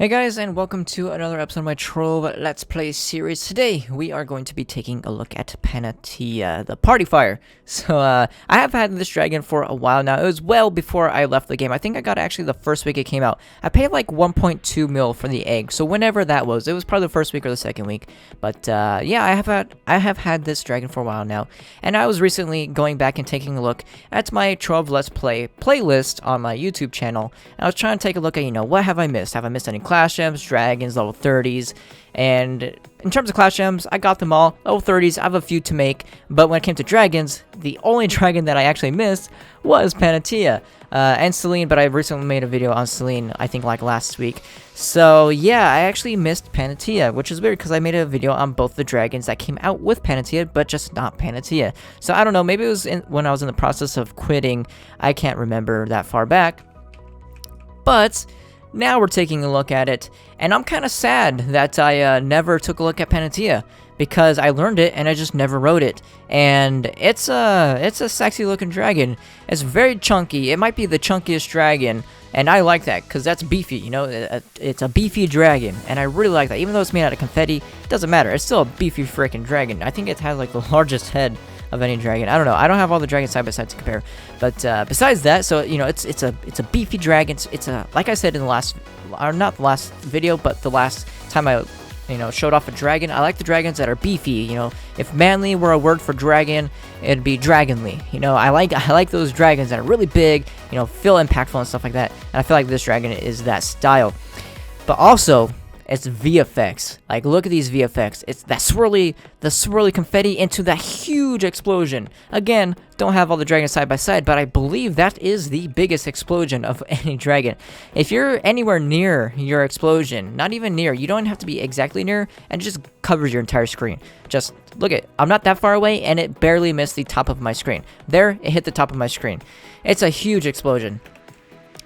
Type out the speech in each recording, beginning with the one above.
Hey guys, and welcome to another episode of my Trove Let's Play series. Today, we are going to be taking a look at Panatea, the Partifier. So, I have had this dragon for a while now. It was well before I left the game. I think I got it actually the first week it came out. I paid like 1.2 mil for the egg, so whenever that was. It was probably the first week or the second week. But, yeah, I have had this dragon for a while now. And I was recently going back and taking a look at my Trove Let's Play playlist on my YouTube channel. And I was trying to take a look at, what have I missed? Have I missed any Clash Gems, Dragons, level 30s, and in terms of Clash Gems, I got them all. Level 30s, I have a few to make, but when it came to Dragons, the only dragon that I actually missed was Panatea, and Celine, but I recently made a video on Celine, I think like last week. So yeah, I actually missed Panatea, which is weird because I made a video on both the dragons that came out with Panatea, but just not Panatea. So I don't know, maybe it was when I was in the process of quitting, I can't remember that far back, but now we're taking a look at it, and I'm kind of sad that I never took a look at Panatea, because I learned it and I just never wrote it. And it's a sexy looking dragon. It's very chunky. It might be the chunkiest dragon, and I like that because that's beefy. It's a beefy dragon, and I really like that. Even though it's made out of confetti, it doesn't matter. It's still a beefy freaking dragon. I think it has like the largest head of any dragon. I don't know. I don't have all the dragons side by side to compare. But besides that, so it's a beefy dragon. It's a, like I said in the last, or not the last video, but the last time I showed off a dragon. I like the dragons that are beefy. If manly were a word for dragon, it'd be dragonly. I like those dragons that are really big. Feel impactful and stuff like that. And I feel like this dragon is that style. But also, it's VFX. Like, look at these VFX. It's that the swirly confetti into that huge explosion. Again, don't have all the dragons side by side, but I believe that is the biggest explosion of any dragon. If you're anywhere near your explosion, not even near, you don't have to be exactly near, and it just covers your entire screen. Just look at, I'm not that far away, and it barely missed the top of my screen. There, it hit the top of my screen. It's a huge explosion.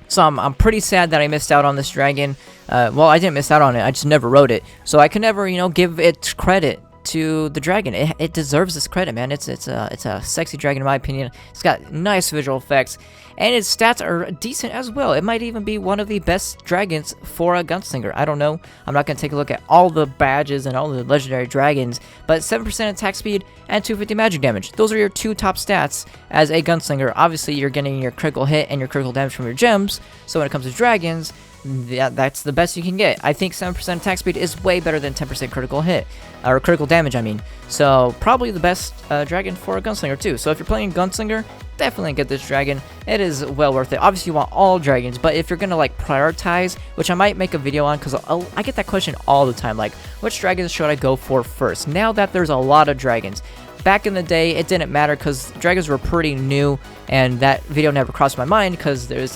So I'm pretty sad that I missed out on this dragon. Well, I didn't miss out on it. I just never wrote it. So I could never, give it credit to the dragon. It deserves this credit, man. It's a sexy dragon in my opinion. It's got nice visual effects, and its stats are decent as well. It might even be one of the best dragons for a gunslinger. I don't know. I'm not gonna take a look at all the badges and all the legendary dragons, but 7% attack speed and 250 magic damage. Those are your two top stats as a gunslinger. Obviously, you're getting your critical hit and your critical damage from your gems. So when it comes to dragons, yeah, that's the best you can get. I think 7% attack speed is way better than 10% critical hit, or critical damage, I mean. So, probably the best dragon for a gunslinger, too. So, if you're playing gunslinger, definitely get this dragon. It is well worth it. Obviously, you want all dragons, but if you're gonna, prioritize, which I might make a video on, because I get that question all the time, which dragons should I go for first? Now that there's a lot of dragons. Back in the day, it didn't matter because dragons were pretty new, and that video never crossed my mind, because there's,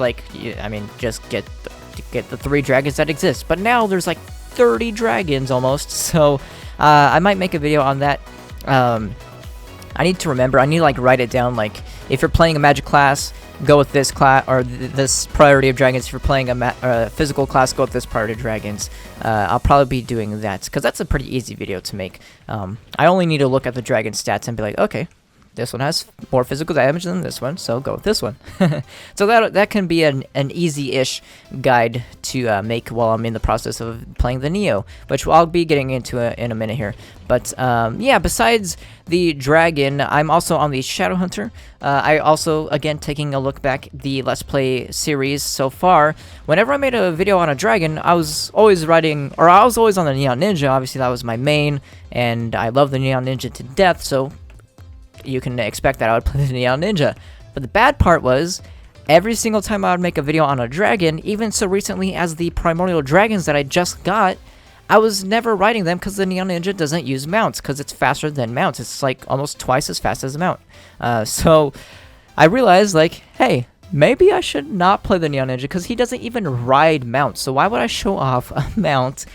just get the 3 dragons that exist. But now there's 30 dragons almost, so I might make a video on that. I need to remember, I need to write it down, if you're playing a magic class, go with this class, or this priority of dragons. If you're playing a physical class, go with this priority of dragons. I'll probably be doing that, because that's a pretty easy video to make. I only need to look at the dragon stats and be like, okay, this one has more physical damage than this one, so go with this one. So that can be an easy-ish guide to make while I'm in the process of playing the Neo, which I'll be getting into in a minute here. But yeah, besides the dragon, I'm also on the Shadow Hunter. I also, again, taking a look back the Let's Play series so far. Whenever I made a video on a dragon, I was always on the Neon Ninja. Obviously, that was my main, and I love the Neon Ninja to death, so you can expect that I would play the Neon Ninja. But the bad part was, every single time I would make a video on a dragon, even so recently as the Primordial Dragons that I just got, I was never writing them because the Neon Ninja doesn't use mounts, because it's faster than mounts. It's almost twice as fast as a mount. So I realized, hey, maybe I should not play the Neon Ninja because he doesn't even ride mounts. So why would I show off a mount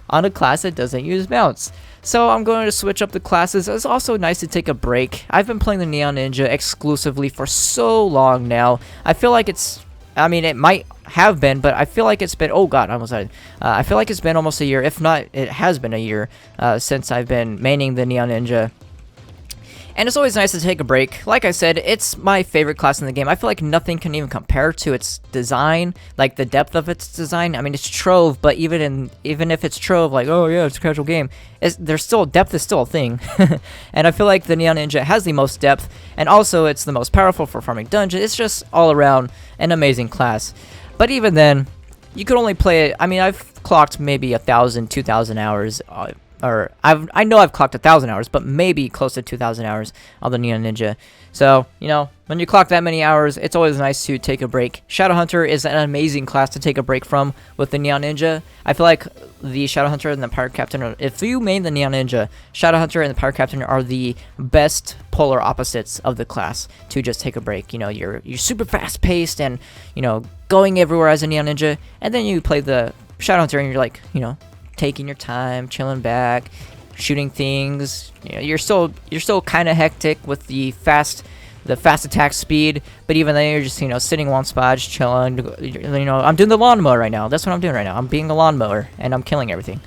on a class that doesn't use mounts? So I'm going to switch up the classes. It's also nice to take a break. I've been playing the Neon Ninja exclusively for so long now. I feel like it might have been, but I feel like it's been, oh god, I almost died. I feel like it's been almost a year, if not, it has been a year, since I've been maining the Neon Ninja. And it's always nice to take a break. Like I said, it's my favorite class in the game. I feel like nothing can even compare to its design, like the depth of its design. I mean, it's Trove, but even if it's Trove, like, oh yeah, it's a casual game, there's still depth is still a thing. And I feel like the Neon Ninja has the most depth, and also it's the most powerful for farming dungeons. It's just all around an amazing class. But even then, you could only play it. I mean, I've clocked maybe 1,000, 2,000 hours. I know I've clocked 1,000 hours, but maybe close to 2,000 hours on the Neon Ninja. So, you know, when you clock that many hours, it's always nice to take a break. Shadowhunter is an amazing class to take a break from with the Neon Ninja. I feel like the Shadowhunter and the Pirate Captain, if you main the Neon Ninja, Shadowhunter and the Pirate Captain are the best polar opposites of the class to just take a break. You know, you're super fast paced and, you know, going everywhere as a Neon Ninja, and then you play the Shadowhunter and you're like, you know, taking your time, chilling back, shooting things. You know, you're still kind of hectic with the fast attack speed, but even then you're just, you know, sitting one spot, just chilling. You know, I'm doing the lawnmower right now. That's what I'm doing right now. I'm being a lawnmower and I'm killing everything.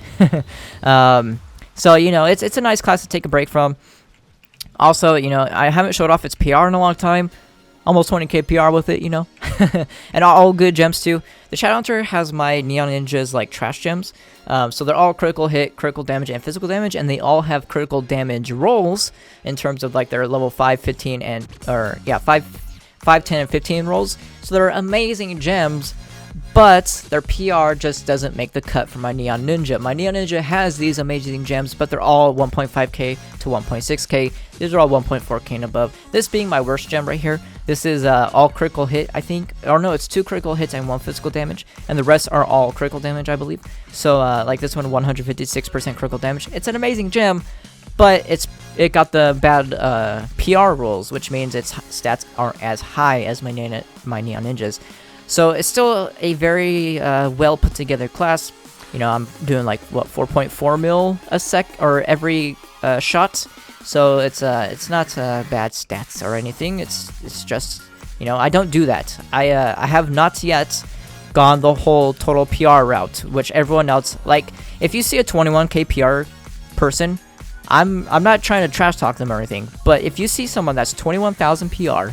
So, you know, it's a nice class to take a break from. Also, you know, I haven't showed off its PR in a long time. Almost 20k PR with it, you know. And all good gems too. The Shadowhunter has my Neon Ninja's like trash gems. So they're all critical hit, critical damage, and physical damage, and they all have critical damage rolls in terms of like their level 5, 15, and 5, 10, and 15 rolls. So they're amazing gems, but their PR just doesn't make the cut for my Neon Ninja. My Neon Ninja has these amazing gems, but they're all 1.5k to 1.6k. These are all 1.4k and above. This being my worst gem right here. This is all critical hit, I think. Or no, it's 2 critical hits and 1 physical damage. And the rest are all critical damage, I believe. So, like this one, 156% critical damage. It's an amazing gem, but it got the bad PR rolls, which means its stats aren't as high as my Neon Ninjas. So it's still a very well put together class. You know, I'm doing like what 4.4 mil a sec or every shot. So it's not bad stats or anything. It's just, you know, I don't do that. I have not yet gone the whole total PR route, which everyone else, like, if you see a 21k PR person, I'm not trying to trash talk them or anything, but if you see someone that's 21,000 PR,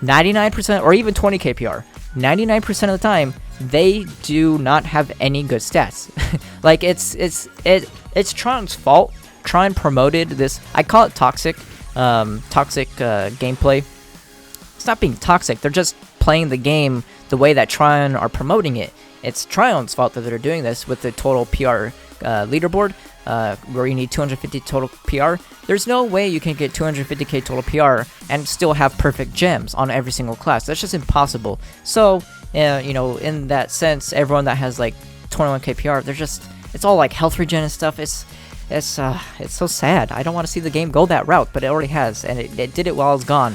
99% or even 20k PR, 99% of the time they do not have any good stats. Like it's Tron's fault. Tron promoted this. I call it toxic gameplay. It's not being toxic. They're just playing the game the way that Tron are promoting it. It's Tron's fault that they're doing this with the total PR leaderboard, where you need 250 total PR. There's no way you can get 250k total PR and still have perfect gems on every single class. That's just impossible. So, you know, in that sense, everyone that has like 21k PR, it's all like health regen and stuff. It's so sad. I don't want to see the game go that route, but it already has, and it did it while it's gone.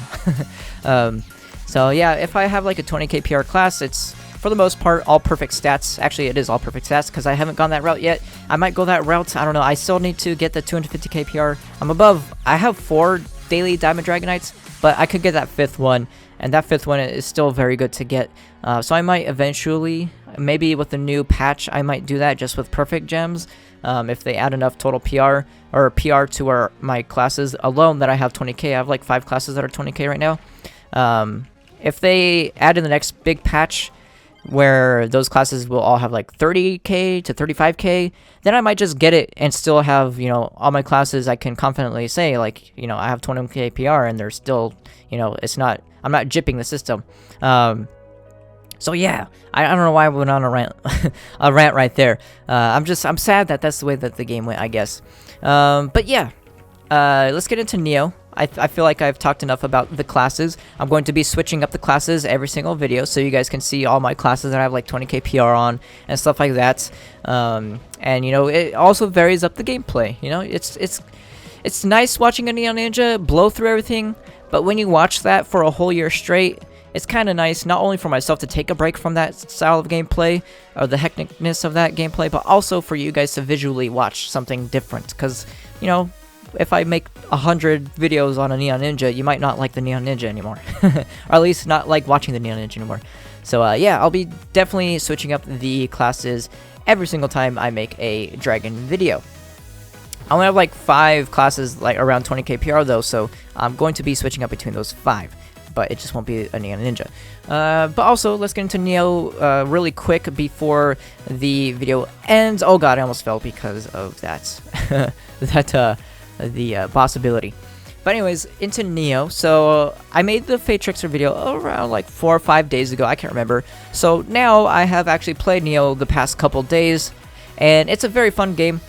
So yeah, if I have like a 20k PR class, it's for the most part all perfect stats. Actually, it is all perfect stats because I haven't gone that route yet. I might go that route. I don't know. I still need to get the 250k PR. I'm above. I have 4 daily Diamond Dragonites, but I could get that 5th one, and that 5th one is still very good to get. So I might eventually, maybe with the new patch, I might do that just with perfect gems. If they add enough total PR or PR to my classes alone that I have 20k. I have like 5 classes that are 20k right now. If they add in the next big patch where those classes will all have like 30k to 35k, then I might just get it and still have, you know, all my classes I can confidently say, like, you know, I have 20k PR and they're still, you know, I'm not jipping the system. So yeah, I don't know why I went on a rant, a rant right there. I'm sad that that's the way that the game went, I guess. But yeah, let's get into Neo. I feel like I've talked enough about the classes. I'm going to be switching up the classes every single video, so you guys can see all my classes that I have like 20k PR on and stuff like that. And you know, it also varies up the gameplay. You know, it's nice watching a Neon Ninja blow through everything, but when you watch that for a whole year straight, it's kind of nice, not only for myself to take a break from that style of gameplay, or the hecticness of that gameplay, but also for you guys to visually watch something different. Because, you know, if I make 100 videos on a Neon Ninja, you might not like the Neon Ninja anymore. Or at least not like watching the Neon Ninja anymore. So, yeah, I'll be definitely switching up the classes every single time I make a dragon video. I only have like 5 classes like around 20k PR though, so I'm going to be switching up between those 5. But it just won't be a Neo Ninja. But also, let's get into Neo really quick before the video ends. Oh god, I almost fell because of that. The boss ability. But anyways, into Neo. So I made the Fate Trickster video around like 4 or 5 days ago. I can't remember. So now I have actually played Neo the past couple days, and it's a very fun game.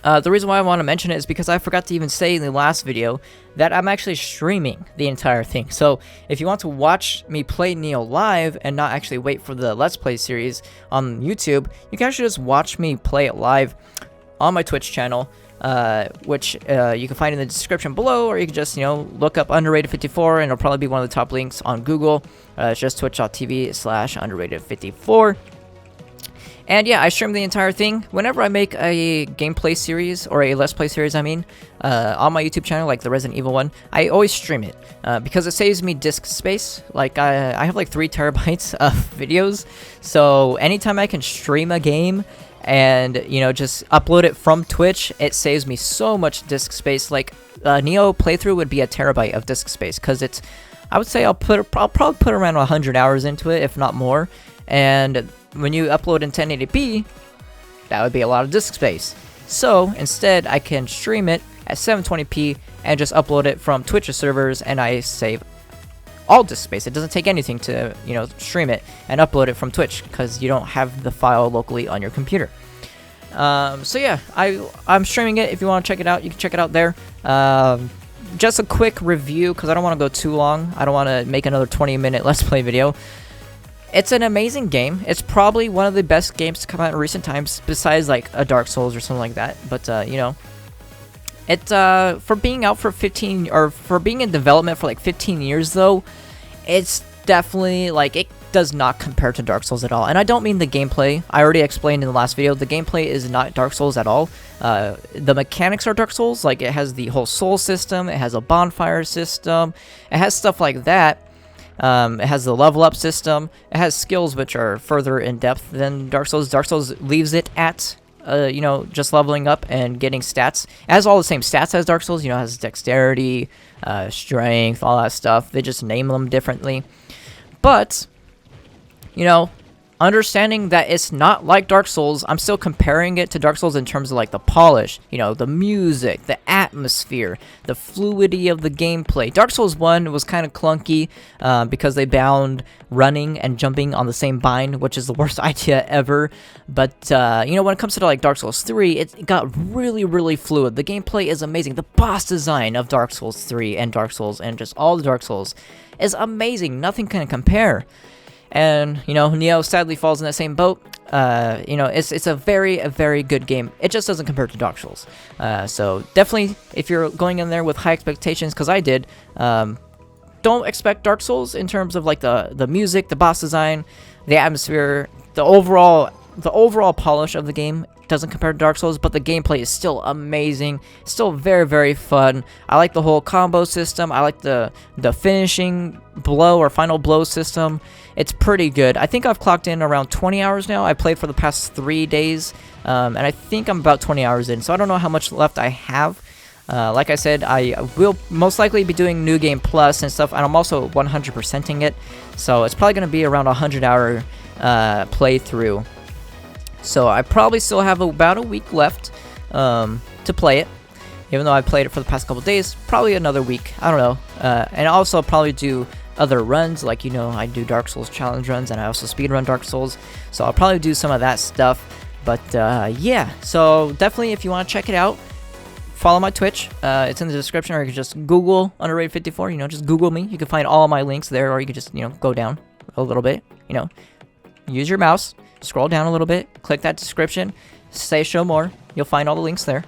The reason why I want to mention it is because I forgot to even say in the last video that I'm actually streaming the entire thing. So if you want to watch me play Neo live and not actually wait for the Let's Play series on YouTube, you can actually just watch me play it live on my Twitch channel, which you can find in the description below, or you can just, look up Underrated54 and it'll probably be one of the top links on Google. It's just twitch.tv/Underrated54. And yeah, I stream the entire thing. Whenever I make a gameplay series, or a Let's Play series, I mean, on my YouTube channel, like the Resident Evil one, I always stream it, because it saves me disk space. Like, I have like 3 terabytes of videos, so anytime I can stream a game, and, just upload it from Twitch, it saves me so much disk space. Like, Neo playthrough would be a terabyte of disk space, because it's, I would say I'll probably put around 100 hours into it, if not more, and when you upload in 1080p, that would be a lot of disk space. So instead, I can stream it at 720p and just upload it from Twitch servers, and I save all disk space. It doesn't take anything to, stream it and upload it from Twitch, because you don't have the file locally on your computer. So yeah, I'm streaming it. If you want to check it out, you can check it out there. Just a quick review, because I don't want to go too long. I don't want to make another 20-minute Let's Play video. It's an amazing game. It's probably one of the best games to come out in recent times, besides like a Dark Souls or something like that. But it's for being out for 15, or for being in development for like 15 years though, it's definitely like, it does not compare to Dark Souls at all. And I don't mean the gameplay. I already explained in the last video, the gameplay is not Dark Souls at all. The mechanics are Dark Souls. Like, it has the whole soul system, it has a bonfire system, it has stuff like that. It has the level up system. It has skills which are further in depth than Dark Souls. Dark Souls leaves it at, just leveling up and getting stats. It has all the same stats as Dark Souls. It has dexterity, strength, all that stuff. They just name them differently. But, understanding that it's not like Dark Souls, I'm still comparing it to Dark Souls in terms of like the polish, the music, the atmosphere, the fluidity of the gameplay. Dark Souls 1 was kind of clunky because they bound running and jumping on the same bind, which is the worst idea ever. But when it comes to like Dark Souls 3, it got really, really fluid. The gameplay is amazing. The boss design of Dark Souls 3 and Dark Souls and just all the Dark Souls is amazing. Nothing can compare. And, Neo sadly falls in that same boat. It's a very good game. It just doesn't compare to Dark Souls. So definitely, if you're going in there with high expectations, because I did, don't expect Dark Souls in terms of like the music, the boss design, the atmosphere, the overall polish of the game. Doesn't compare to Dark Souls, but the gameplay is still amazing. Still very fun. I like the whole combo system. I like the finishing blow or final blow system. It's pretty good. I think I've clocked in around 20 hours now. I played for the past 3 days, and I think I'm about 20 hours in, so I don't know how much left I have. Like I said, I will most likely be doing New Game Plus and stuff, and I'm also 100%ing it, so it's probably going to be around a 100-hour playthrough. So I probably still have about a week left to play it, even though I played it for the past couple days. Probably another week, I don't know. And also I'll probably do other runs, like, I do Dark Souls challenge runs, and I also speedrun Dark Souls, so I'll probably do some of that stuff. But yeah, so definitely if you want to check it out, follow my Twitch. It's in the description, or you can just Google Underrated54, just Google me. You can find all my links there, or you can just, go down a little bit, use your mouse, scroll down a little bit, click that description, say show more. You'll find all the links there.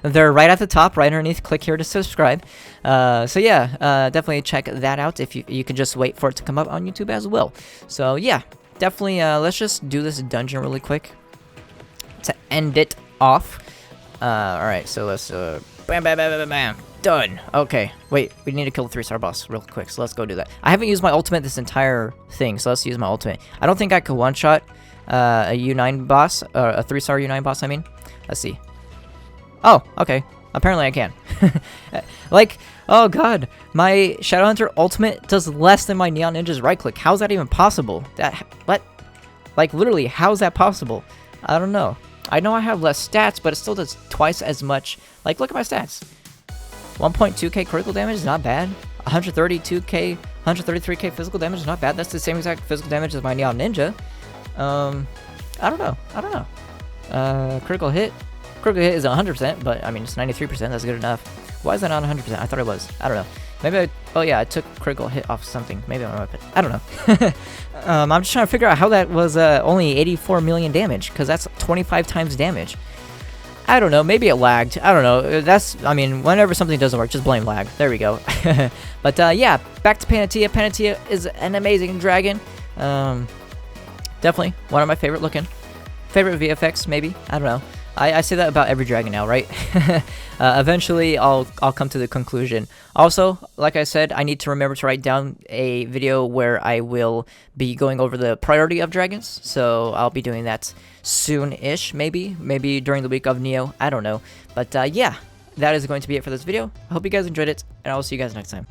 They're right at the top, right underneath. Click here to subscribe. So yeah, definitely check that out. If you can just wait for it to come up on YouTube as well. So yeah, definitely let's just do this dungeon really quick to end it off. Alright, so let's bam, done. Okay, wait, we need to kill the 3-star boss real quick, so let's go do that. I haven't used my ultimate this entire thing, so let's use my ultimate. I don't think I could one-shot a U9 boss, a 3-star U9 boss, I mean. Let's see. Oh, okay. Apparently I can. Like, oh god, my Shadowhunter ultimate does less than my Neon Ninja's right click. How's that even possible? What? Like, literally, how's that possible? I don't know. I know I have less stats, but it still does twice as much. Like, look at my stats. 1.2k critical damage is not bad. 132k, 133k physical damage is not bad. That's the same exact physical damage as my Neon Ninja. I don't know. Critical hit is 100%, but I mean, it's 93%. That's good enough. Why is that not 100%? I thought it was. I don't know. Maybe oh yeah, I took critical hit off something. Maybe on my weapon. I don't know. I'm just trying to figure out how that was only 84 million damage, because that's 25 times damage. I don't know. Maybe it lagged. I don't know. I mean, whenever something doesn't work, just blame lag. There we go. But yeah, back to Panatea. Panatea is an amazing dragon. Definitely one of my favorite VFX, maybe. I don't know. I say that about every dragon now, right? Eventually, I'll come to the conclusion. Also, like I said, I need to remember to write down a video where I will be going over the priority of dragons. So I'll be doing that soon-ish, maybe during the week of Neo. I don't know. But yeah, that is going to be it for this video. I hope you guys enjoyed it, and I will see you guys next time.